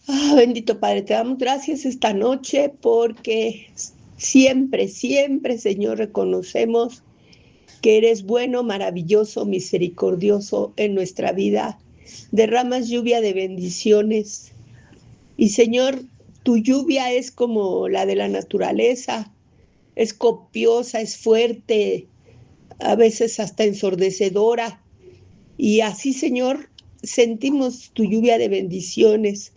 Bendito Padre, te damos gracias esta noche porque siempre, siempre, Señor, reconocemos que eres bueno, maravilloso, misericordioso en nuestra vida. Derramas lluvia de bendiciones. Y Señor, tu lluvia es como la de la naturaleza, es copiosa, es fuerte, a veces hasta ensordecedora. Y así, Señor, sentimos tu lluvia de bendiciones.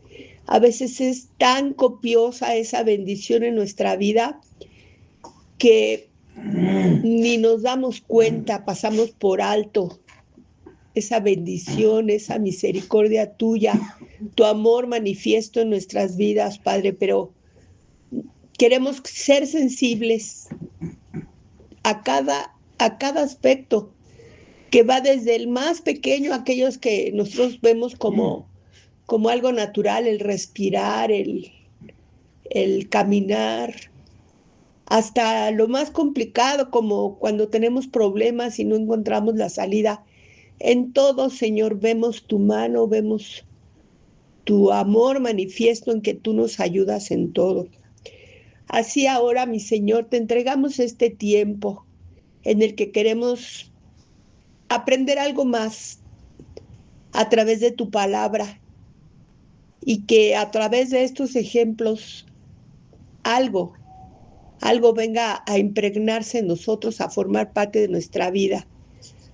A veces es tan copiosa esa bendición en nuestra vida que ni nos damos cuenta, pasamos por alto esa bendición, esa misericordia tuya, tu amor manifiesto en nuestras vidas, Padre, pero queremos ser sensibles a cada aspecto, que va desde el más pequeño, aquellos que nosotros vemos como algo natural, el respirar, el caminar, hasta lo más complicado, como cuando tenemos problemas y no encontramos la salida. En todo, Señor, vemos tu mano, vemos tu amor manifiesto en que tú nos ayudas en todo. Así ahora, mi Señor, te entregamos este tiempo en el que queremos aprender algo más a través de tu palabra y que a través de estos ejemplos algo, algo venga a impregnarse en nosotros, a formar parte de nuestra vida,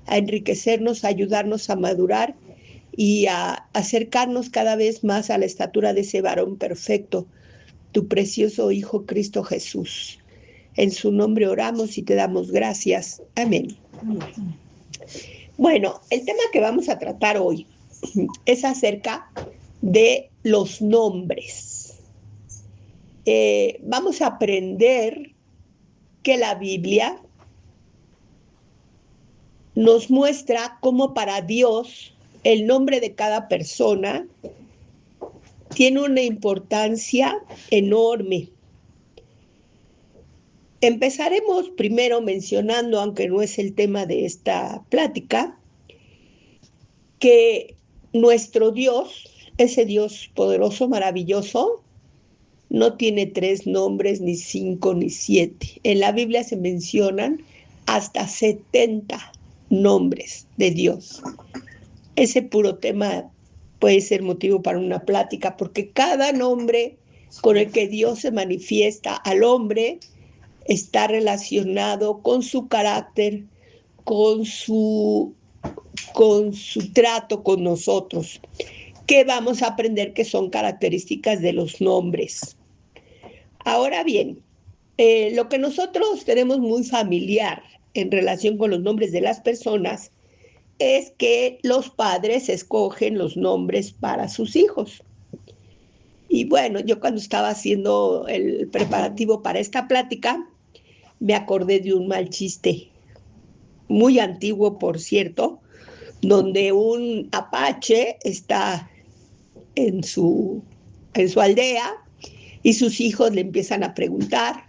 a enriquecernos, a ayudarnos a madurar y a acercarnos cada vez más a la estatura de ese varón perfecto, tu precioso Hijo Cristo Jesús. En su nombre oramos y te damos gracias. Amén. Bueno, el tema que vamos a tratar hoy es acerca de los nombres. Vamos a aprender que la Biblia nos muestra cómo para Dios el nombre de cada persona tiene una importancia enorme. Empezaremos primero mencionando, aunque no es el tema de esta plática, que nuestro Dios, ese Dios poderoso, maravilloso, no tiene 3 nombres, ni 5, ni 7. En la Biblia se mencionan hasta 70 nombres de Dios. Ese puro tema puede ser motivo para una plática, porque cada nombre con el que Dios se manifiesta al hombre está relacionado con su carácter, con su, con su trato con nosotros, que vamos a aprender que son características de los nombres. Ahora bien, lo que nosotros tenemos muy familiar en relación con los nombres de las personas es que los padres escogen los nombres para sus hijos. Y bueno, yo cuando estaba haciendo el preparativo para esta plática, me acordé de un mal chiste, muy antiguo, por cierto, donde un apache está en su aldea y sus hijos le empiezan a preguntar,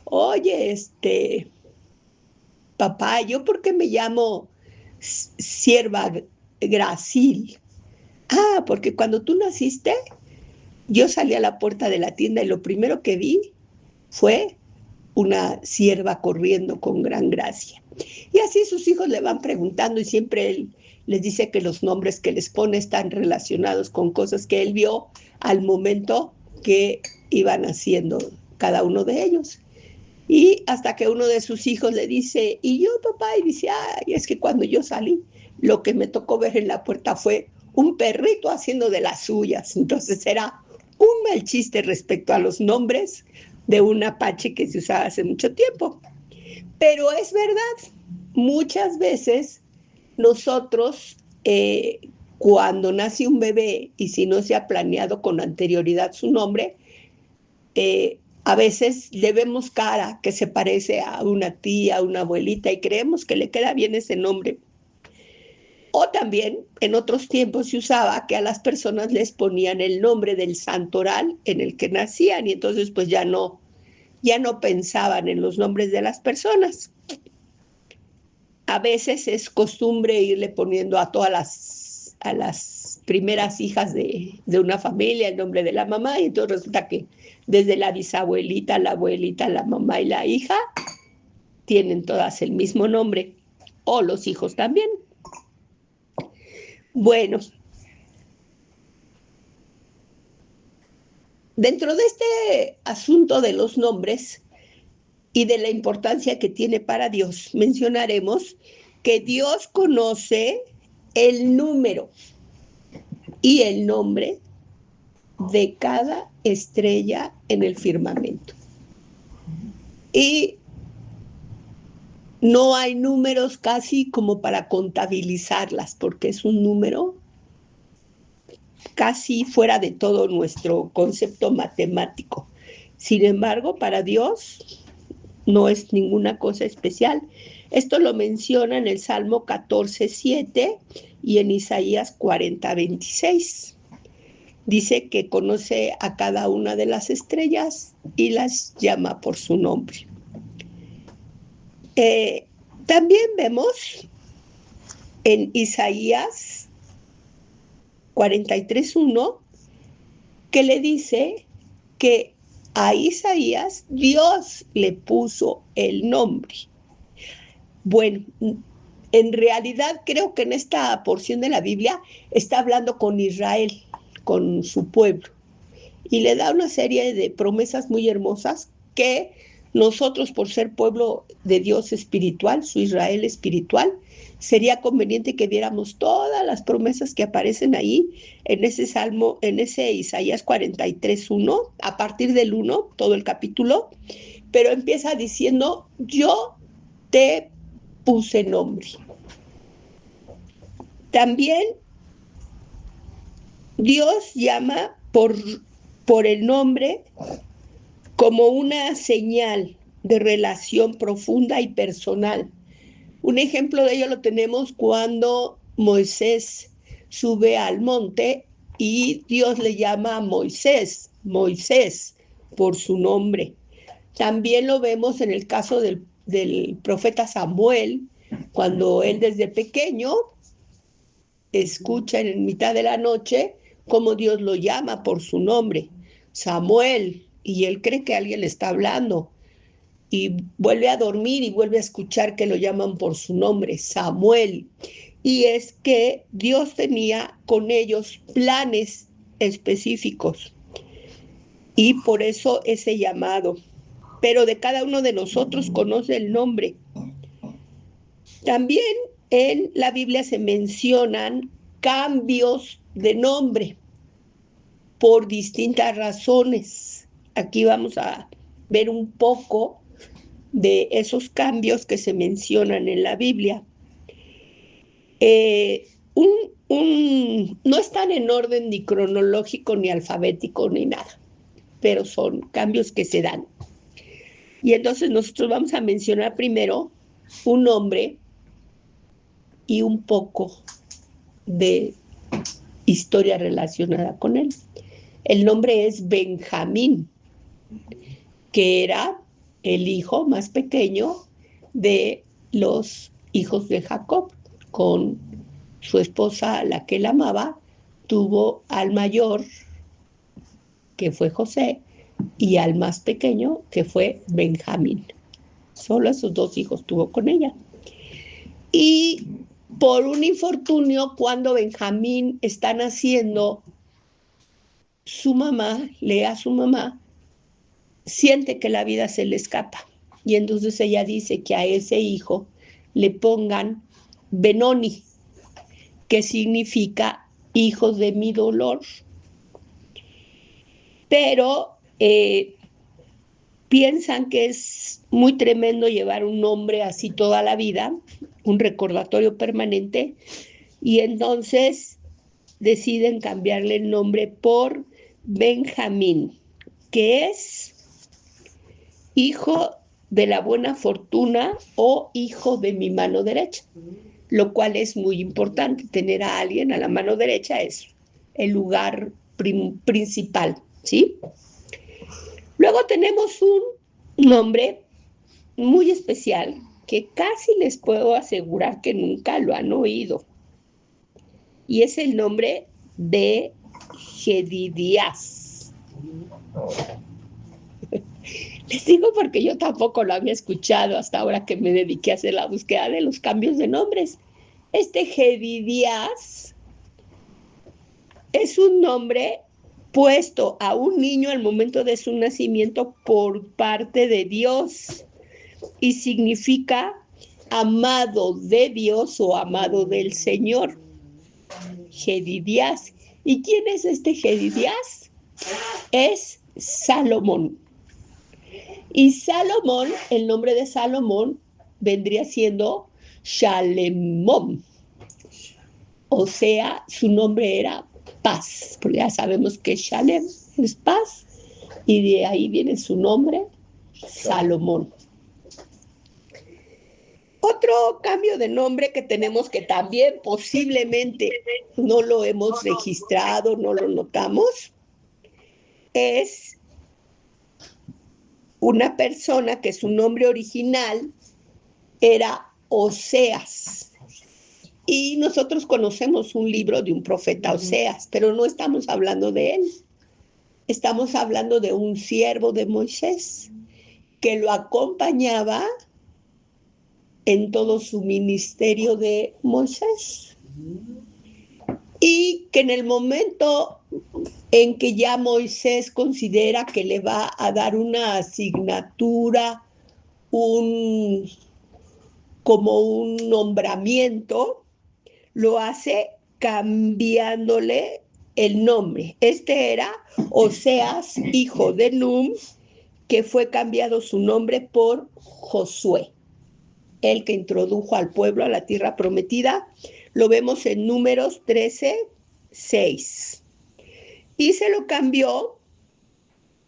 oye, papá, ¿yo por qué me llamo Sierva Gracil? Ah, porque cuando tú naciste, yo salí a la puerta de la tienda y lo primero que vi fue una sierva corriendo con gran gracia. Y así sus hijos le van preguntando y siempre él les dice que los nombres que les pone están relacionados con cosas que él vio al momento que iban haciendo cada uno de ellos. Y hasta que uno de sus hijos le dice, ¿y yo, papá? Y dice, ay, es que cuando yo salí, lo que me tocó ver en la puerta fue un perrito haciendo de las suyas. Entonces era un mal chiste respecto a los nombres de un apache que se usaba hace mucho tiempo. Pero es verdad, muchas veces nosotros, cuando nace un bebé y si no se ha planeado con anterioridad su nombre, a veces le vemos cara que se parece a una tía, a una abuelita y creemos que le queda bien ese nombre. O también en otros tiempos se usaba que a las personas les ponían el nombre del santoral en el que nacían y entonces pues ya no pensaban en los nombres de las personas. A veces es costumbre irle poniendo a las primeras hijas de una familia, el nombre de la mamá, y entonces resulta que desde la bisabuelita, la abuelita, la mamá y la hija tienen todas el mismo nombre, o los hijos también. Bueno, dentro de este asunto de los nombres y de la importancia que tiene para Dios, mencionaremos que Dios conoce el número y el nombre de cada estrella en el firmamento. Y no hay números casi como para contabilizarlas, porque es un número casi fuera de todo nuestro concepto matemático. Sin embargo, para Dios no es ninguna cosa especial. Esto lo menciona en el Salmo 14:7 y en Isaías 40:26. Dice que conoce a cada una de las estrellas y las llama por su nombre. También vemos en Isaías 43:1 que le dice que a Isaías Dios le puso el nombre. Bueno, en realidad creo que en esta porción de la Biblia está hablando con Israel, con su pueblo, y le da una serie de promesas muy hermosas que nosotros, por ser pueblo de Dios espiritual, su Israel espiritual, sería conveniente que viéramos todas las promesas que aparecen ahí en ese Salmo, en ese Isaías 43:1, a partir del 1, todo el capítulo, pero empieza diciendo, yo te puse nombre. También Dios llama por el nombre como una señal de relación profunda y personal. Un ejemplo de ello lo tenemos cuando Moisés sube al monte y Dios le llama a Moisés, Moisés, por su nombre. También lo vemos en el caso del profeta Samuel, cuando él desde pequeño escucha en mitad de la noche cómo Dios lo llama por su nombre, Samuel, y él cree que alguien le está hablando, y vuelve a dormir y vuelve a escuchar que lo llaman por su nombre, Samuel. Y es que Dios tenía con ellos planes específicos, y por eso ese llamado. Pero de cada uno de nosotros conoce el nombre. También en la Biblia se mencionan cambios de nombre por distintas razones. Aquí vamos a ver un poco de esos cambios que se mencionan en la Biblia. No están en orden ni cronológico, ni alfabético, ni nada, pero son cambios que se dan. Y entonces nosotros vamos a mencionar primero un nombre y un poco de historia relacionada con él. El nombre es Benjamín, que era el hijo más pequeño de los hijos de Jacob. Con su esposa, la que él amaba, tuvo al mayor, que fue José, y al más pequeño, que fue Benjamín. Solo esos dos hijos tuvo con ella. Y por un infortunio, cuando Benjamín está naciendo, Lea, su mamá, siente que la vida se le escapa. Y entonces ella dice que a ese hijo le pongan Benoni, que significa hijo de mi dolor. Pero piensan que es muy tremendo llevar un nombre así toda la vida, un recordatorio permanente, y entonces deciden cambiarle el nombre por Benjamín, que es hijo de la buena fortuna o hijo de mi mano derecha, lo cual es muy importante. Tener a alguien a la mano derecha es el lugar principal, ¿sí? Luego tenemos un nombre muy especial que casi les puedo asegurar que nunca lo han oído. y es el nombre de Jedidías. Les digo porque yo tampoco lo había escuchado hasta ahora que me dediqué a hacer la búsqueda de los cambios de nombres. Este Jedidías es un nombre puesto a un niño al momento de su nacimiento por parte de Dios y significa amado de Dios o amado del Señor. Jedidías. ¿Y quién es este Jedidías? Es Salomón. Y Salomón, el nombre de Salomón vendría siendo Shalemón. O sea, su nombre era paz, porque ya sabemos que Shalem es paz, y de ahí viene su nombre, Salomón. Otro cambio de nombre que tenemos que también posiblemente no lo hemos registrado, no lo notamos, es una persona que su nombre original era Oseas. Y nosotros conocemos un libro de un profeta Oseas, pero no estamos hablando de él. Estamos hablando de un siervo de Moisés que lo acompañaba en todo su ministerio de Moisés. Y que en el momento en que ya Moisés considera que le va a dar una asignatura, como un nombramiento, lo hace cambiándole el nombre. Este era Oseas, hijo de Num, que fue cambiado su nombre por Josué, el que introdujo al pueblo a la tierra prometida. Lo vemos en Números 13:6. Y se lo cambió,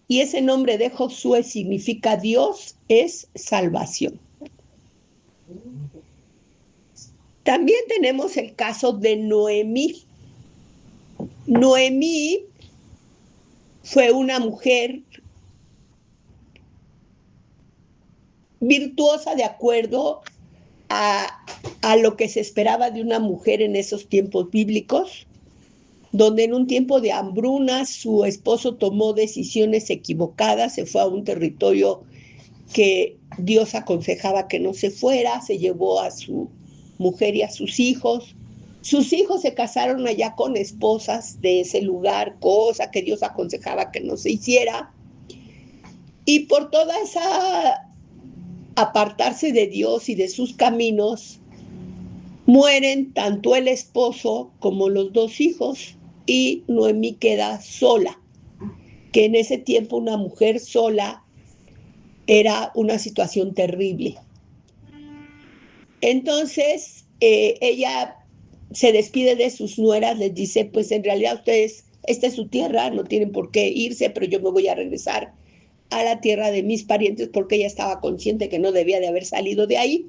y ese nombre de Josué significa Dios es salvación. También tenemos el caso de Noemí. Noemí fue una mujer virtuosa de acuerdo a lo que se esperaba de una mujer en esos tiempos bíblicos, donde en un tiempo de hambruna su esposo tomó decisiones equivocadas, se fue a un territorio que Dios aconsejaba que no se fuera, se llevó a su mujer y a sus hijos. Sus hijos se casaron allá con esposas de ese lugar, cosa que Dios aconsejaba que no se hiciera. Y por toda esa apartarse de Dios y de sus caminos, mueren tanto el esposo como los dos hijos y Noemí queda sola, que en ese tiempo una mujer sola era una situación terrible. Entonces, ella se despide de sus nueras, les dice, pues en realidad ustedes, esta es su tierra, no tienen por qué irse, pero yo me voy a regresar a la tierra de mis parientes porque ella estaba consciente que no debía de haber salido de ahí.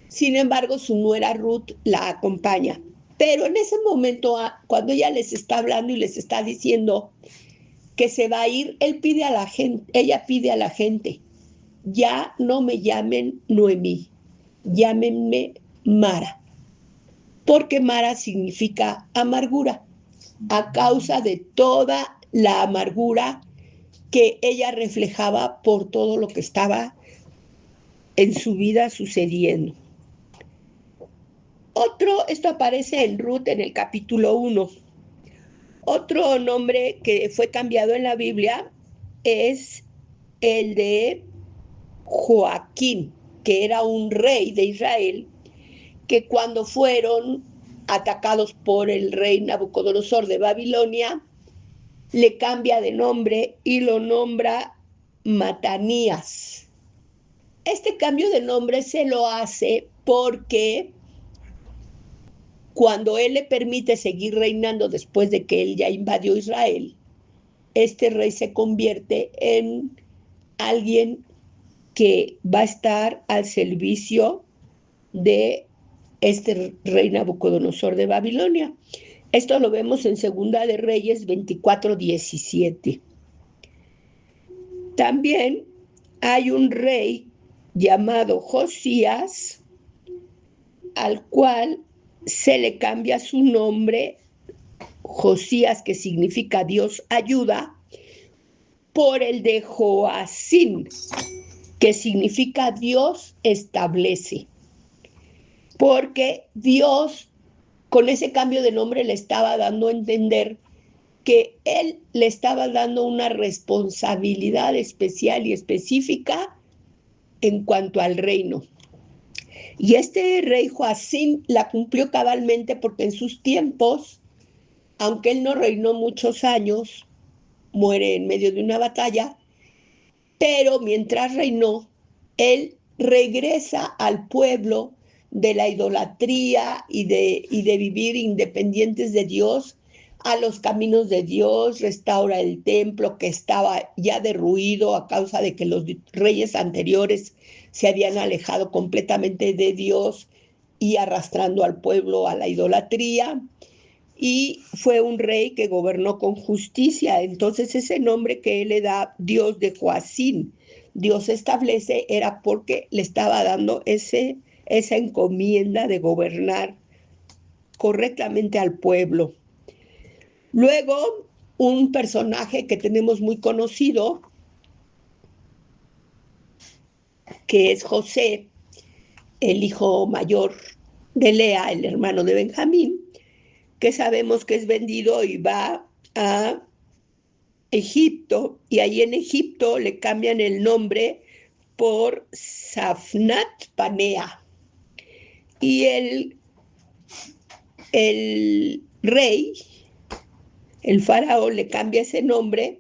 Sin embargo, su nuera Ruth la acompaña. Pero en ese momento, cuando ella les está hablando y les está diciendo que se va a ir, ella pide a la gente, ya no me llamen Noemí, llámenme Mara, porque Mara significa amargura, a causa de toda la amargura que ella reflejaba por todo lo que estaba en su vida sucediendo. Esto aparece en Ruth en el capítulo 1. Otro nombre que fue cambiado en la Biblia es el de Joaquín, que era un rey de Israel, que cuando fueron atacados por el rey Nabucodonosor de Babilonia, le cambia de nombre y lo nombra Matanías. Este cambio de nombre se lo hace porque cuando él le permite seguir reinando después de que él ya invadió Israel, este rey se convierte en alguien que va a estar al servicio de este rey Nabucodonosor de Babilonia. Esto lo vemos en Segunda de Reyes 24:17. También hay un rey llamado Josías, al cual se le cambia su nombre, Josías, que significa Dios ayuda, por el de Joacín, que significa Dios establece. Porque Dios, con ese cambio de nombre, le estaba dando a entender que él le estaba dando una responsabilidad especial y específica en cuanto al reino. Y este rey Joacín la cumplió cabalmente porque en sus tiempos, aunque él no reinó muchos años, muere en medio de una batalla, pero mientras reinó, él regresa al pueblo de la idolatría y de vivir independientes de Dios a los caminos de Dios, restaura el templo que estaba ya derruido a causa de que los reyes anteriores se habían alejado completamente de Dios y arrastrando al pueblo a la idolatría. Y fue un rey que gobernó con justicia. Entonces ese nombre que él le da, Dios de Joacín, Dios establece, era porque le estaba dando esa encomienda de gobernar correctamente al pueblo. Luego, un personaje que tenemos muy conocido, que es José, el hijo mayor de Lea, el hermano de Benjamín, que sabemos que es vendido y va a Egipto, y ahí en Egipto le cambian el nombre por Safnat Panea. Y el rey, el faraón, le cambia ese nombre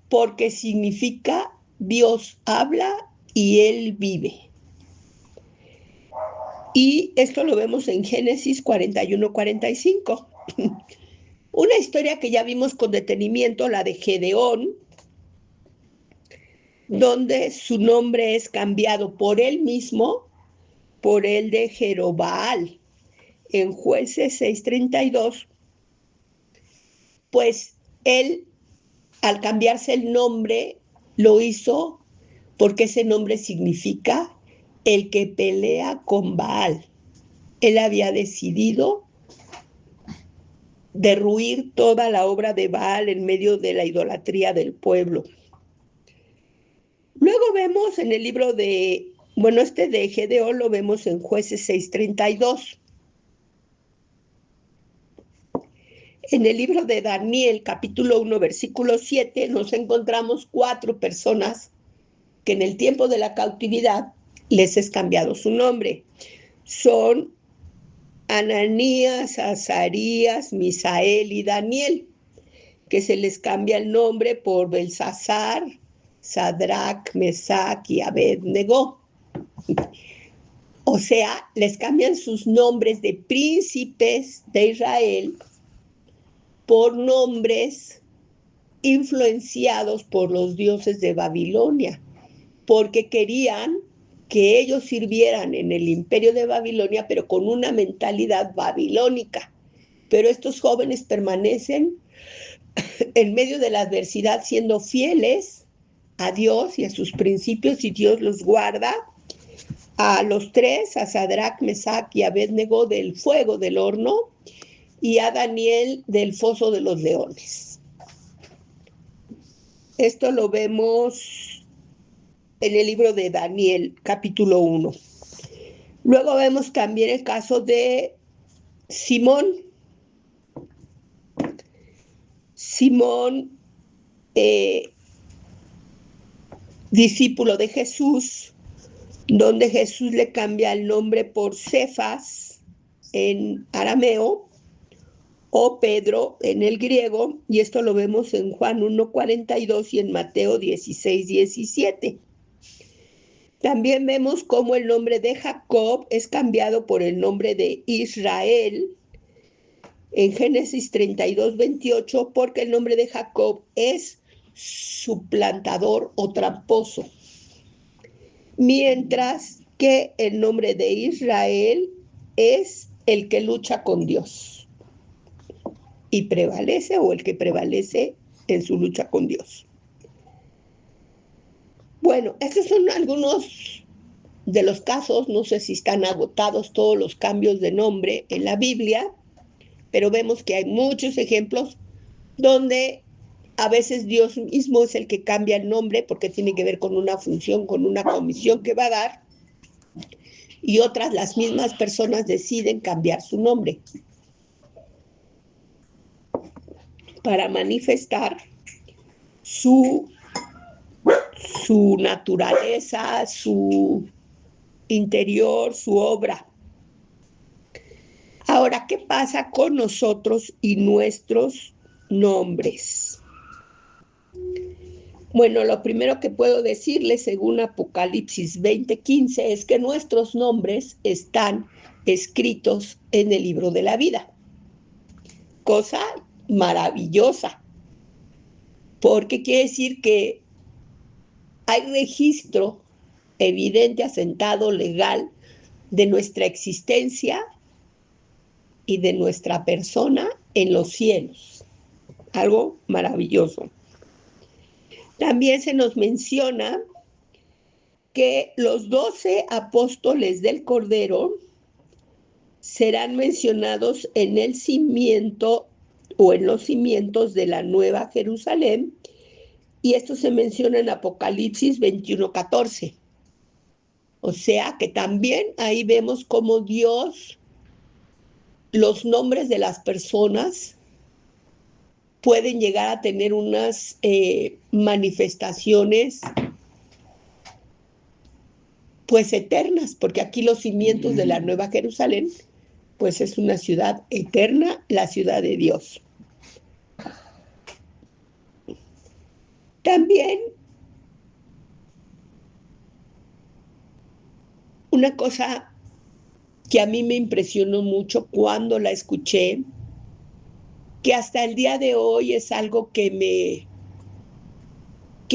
porque significa Dios habla y él vive. Y esto lo vemos en Génesis 41-45. Una historia que ya vimos con detenimiento, la de Gedeón, donde su nombre es cambiado por él mismo por el de Jerobaal. En Jueces 6:32, pues él, al cambiarse el nombre, lo hizo porque ese nombre significa el que pelea con Baal. Él había decidido derruir toda la obra de Baal en medio de la idolatría del pueblo. Luego vemos en el libro de Gedeón lo vemos en Jueces 6:32. En el libro de Daniel, capítulo 1, versículo 7, nos encontramos 4 personas que en el tiempo de la cautividad les es cambiado su nombre. Son Ananías, Azarías, Misael y Daniel, que se les cambia el nombre por Belsasar, Sadrach, Mesac y Abed-Negó. O sea, les cambian sus nombres de príncipes de Israel por nombres influenciados por los dioses de Babilonia, porque querían que ellos sirvieran en el imperio de Babilonia, pero con una mentalidad babilónica. Pero estos jóvenes permanecen en medio de la adversidad siendo fieles a Dios y a sus principios, y Dios los guarda a los 3, a Sadrach, Mesac y Abed-Negó del fuego del horno, y a Daniel del foso de los leones. Esto lo vemos en el libro de Daniel, capítulo 1. Luego vemos también el caso de Simón. Simón, discípulo de Jesús, donde Jesús le cambia el nombre por Cefas en arameo, o Pedro en el griego, y esto lo vemos en Juan 1:42 y en Mateo 16:17. También vemos cómo el nombre de Jacob es cambiado por el nombre de Israel en Génesis 32:28, porque el nombre de Jacob es suplantador o tramposo, mientras que el nombre de Israel es el que lucha con Dios y prevalece, o el que prevalece en su lucha con Dios. Bueno, estos son algunos de los casos, no sé si están agotados todos los cambios de nombre en la Biblia, pero vemos que hay muchos ejemplos donde a veces Dios mismo es el que cambia el nombre porque tiene que ver con una función, con una comisión que va a dar, y otras las mismas personas deciden cambiar su nombre para manifestar su naturaleza, su interior, su obra. Ahora, ¿qué pasa con nosotros y nuestros nombres? Bueno, lo primero que puedo decirles, según Apocalipsis 20:15, es que nuestros nombres están escritos en el libro de la vida. Cosa maravillosa, porque quiere decir que hay registro evidente, asentado, legal, de nuestra existencia y de nuestra persona en los cielos. Algo maravilloso. También se nos menciona que los 12 apóstoles del Cordero serán mencionados en el cimiento o en los cimientos de la Nueva Jerusalén, y esto se menciona en Apocalipsis 21:14. O sea que también ahí vemos cómo Dios, los nombres de las personas pueden llegar a tener unas manifestaciones pues eternas, porque aquí los cimientos de la Nueva Jerusalén pues es una ciudad eterna, la ciudad de Dios. También una cosa que a mí me impresionó mucho cuando la escuché, que hasta el día de hoy es algo que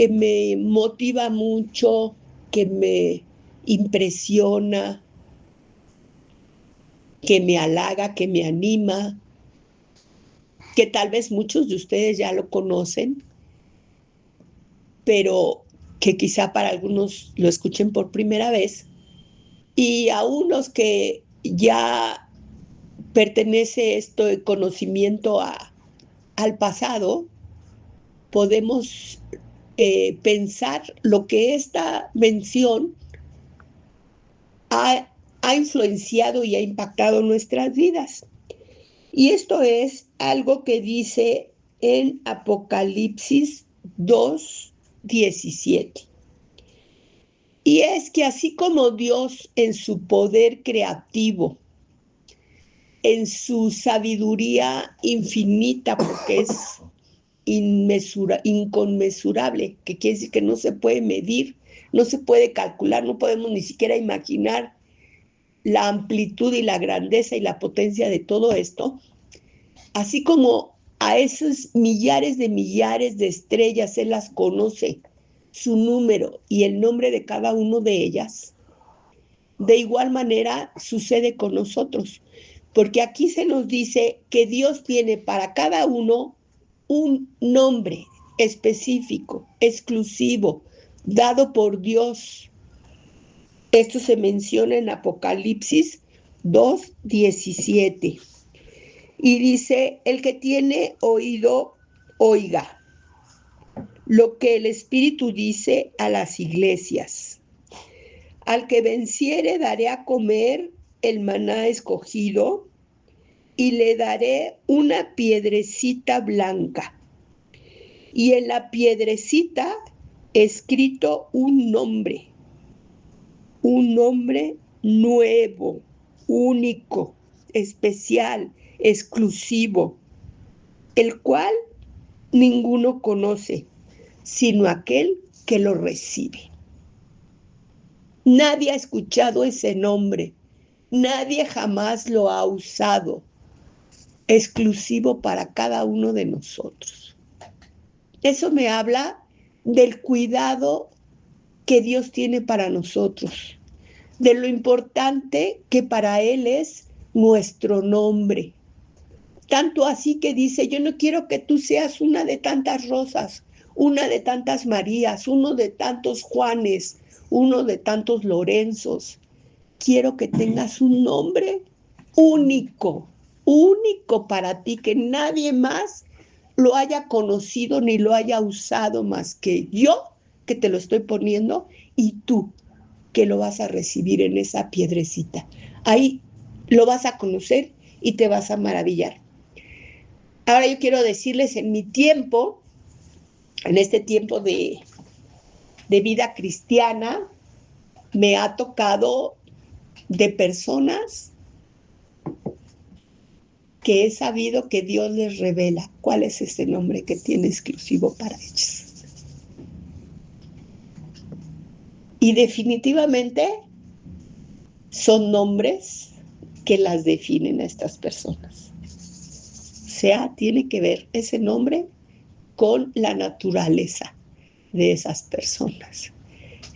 me motiva mucho, que me impresiona, que me halaga, que me anima, que tal vez muchos de ustedes ya lo conocen, pero que quizá para algunos lo escuchen por primera vez, y aún los que ya pertenece esto de conocimiento al pasado, podemos pensar lo que esta mención ha influenciado y ha impactado nuestras vidas. Y esto es algo que dice en Apocalipsis 2:17. Y es que así como Dios en su poder creativo, en su sabiduría infinita, porque es inconmensurable, que quiere decir que no se puede medir, no se puede calcular, no podemos ni siquiera imaginar la amplitud y la grandeza y la potencia de todo esto, así como a esos millares de estrellas Él las conoce, su número y el nombre de cada uno de ellas. De igual manera sucede con nosotros, porque aquí se nos dice que Dios tiene para cada uno un nombre específico, exclusivo, dado por Dios. Esto se menciona en Apocalipsis 2:17. Y dice, el que tiene oído, oiga lo que el Espíritu dice a las iglesias. Al que venciere daré a comer el maná escogido y le daré una piedrecita blanca. Y en la piedrecita escrito un nombre nuevo, único, especial, exclusivo, el cual ninguno conoce, sino aquel que lo recibe. Nadie ha escuchado ese nombre, nadie jamás lo ha usado, exclusivo para cada uno de nosotros. Eso me habla del cuidado que Dios tiene para nosotros, de lo importante que para Él es nuestro nombre. Tanto así que dice, yo no quiero que tú seas una de tantas Rosas, una de tantas Marías, uno de tantos Juanes, uno de tantos Lorenzos. Quiero que tengas un nombre único, único para ti, que nadie más lo haya conocido ni lo haya usado más que yo, que te lo estoy poniendo, y tú, que lo vas a recibir en esa piedrecita. Ahí lo vas a conocer y te vas a maravillar. Ahora yo quiero decirles, en mi tiempo, en este tiempo de vida cristiana, me ha tocado de personas que he sabido que Dios les revela cuál es ese nombre que tiene exclusivo para ellos. Y definitivamente son nombres que las definen a estas personas. O sea, tiene que ver ese nombre con la naturaleza de esas personas.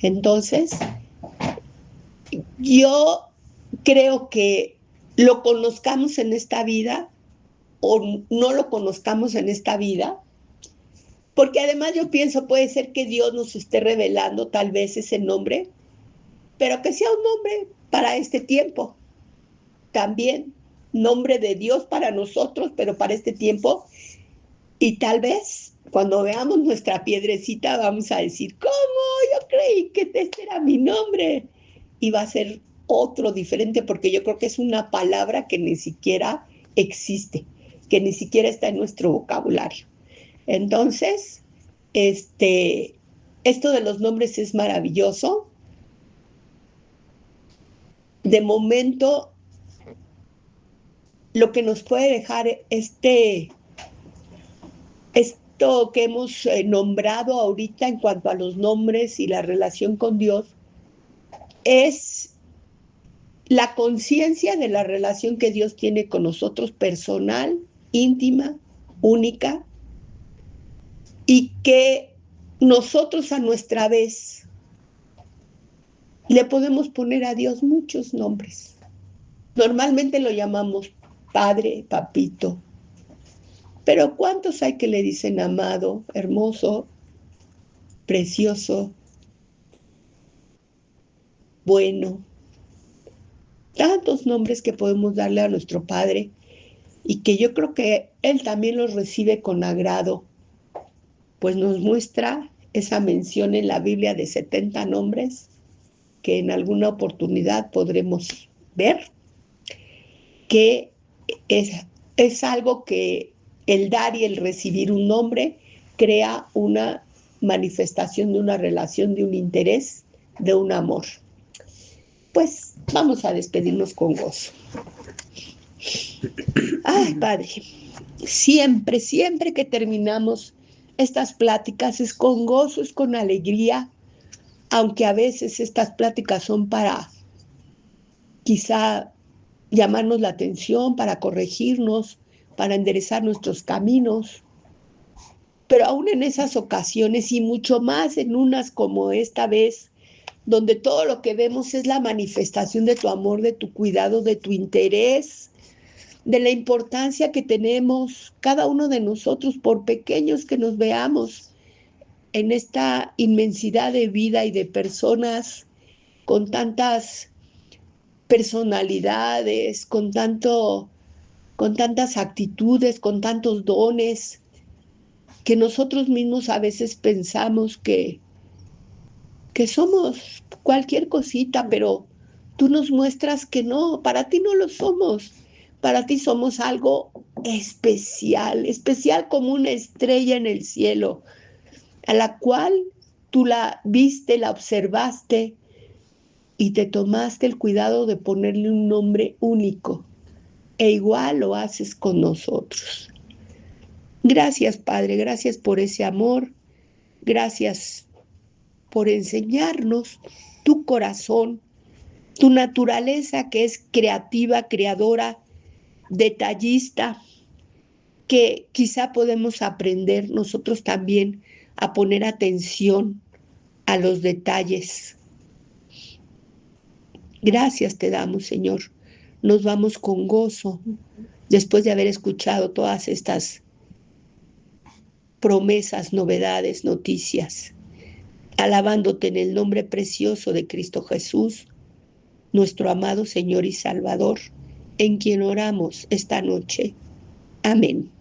Entonces, yo creo que lo conozcamos en esta vida o no lo conozcamos en esta vida, porque además yo pienso, puede ser que Dios nos esté revelando tal vez ese nombre, pero que sea un nombre para este tiempo. También nombre de Dios para nosotros, pero para este tiempo. Y tal vez cuando veamos nuestra piedrecita vamos a decir, ¿cómo? Yo creí que este era mi nombre. Y va a ser otro diferente, porque yo creo que es una palabra que ni siquiera existe, que ni siquiera está en nuestro vocabulario. Entonces, esto de los nombres es maravilloso. De momento, lo que nos puede dejar esto que hemos nombrado ahorita en cuanto a los nombres y la relación con Dios es la conciencia de la relación que Dios tiene con nosotros, personal, íntima, única, y que nosotros a nuestra vez le podemos poner a Dios muchos nombres. Normalmente lo llamamos Padre, Papito, pero ¿cuántos hay que le dicen amado, hermoso, precioso, bueno? Tantos nombres que podemos darle a nuestro Padre y que yo creo que Él también los recibe con agrado, pues nos muestra esa mención en la Biblia de 70 nombres que en alguna oportunidad podremos ver, que es algo que el dar y el recibir un nombre crea una manifestación de una relación, de un interés, de un amor. Pues vamos a despedirnos con gozo. Ay, Padre, siempre, siempre que terminamos estas pláticas es con gozo, es con alegría, aunque a veces estas pláticas son para quizá llamarnos la atención, para corregirnos, para enderezar nuestros caminos. Pero aún en esas ocasiones y mucho más en unas como esta vez, donde todo lo que vemos es la manifestación de tu amor, de tu cuidado, de tu interés, de la importancia que tenemos cada uno de nosotros, por pequeños que nos veamos, en esta inmensidad de vida y de personas con tantas personalidades, con tantas actitudes, con tantos dones, que nosotros mismos a veces pensamos que somos cualquier cosita, pero tú nos muestras que no, para ti no lo somos. Para ti somos algo especial, especial como una estrella en el cielo, a la cual tú la viste, la observaste y te tomaste el cuidado de ponerle un nombre único. E igual lo haces con nosotros. Gracias, Padre, gracias por ese amor, gracias por enseñarnos tu corazón, tu naturaleza que es creativa, creadora, detallista, que quizá podemos aprender nosotros también a poner atención a los detalles. Gracias te damos, Señor. Nos vamos con gozo después de haber escuchado todas estas promesas, novedades, noticias. alabándote en el nombre precioso de Cristo Jesús, nuestro amado Señor y Salvador, en quien oramos esta noche. Amén.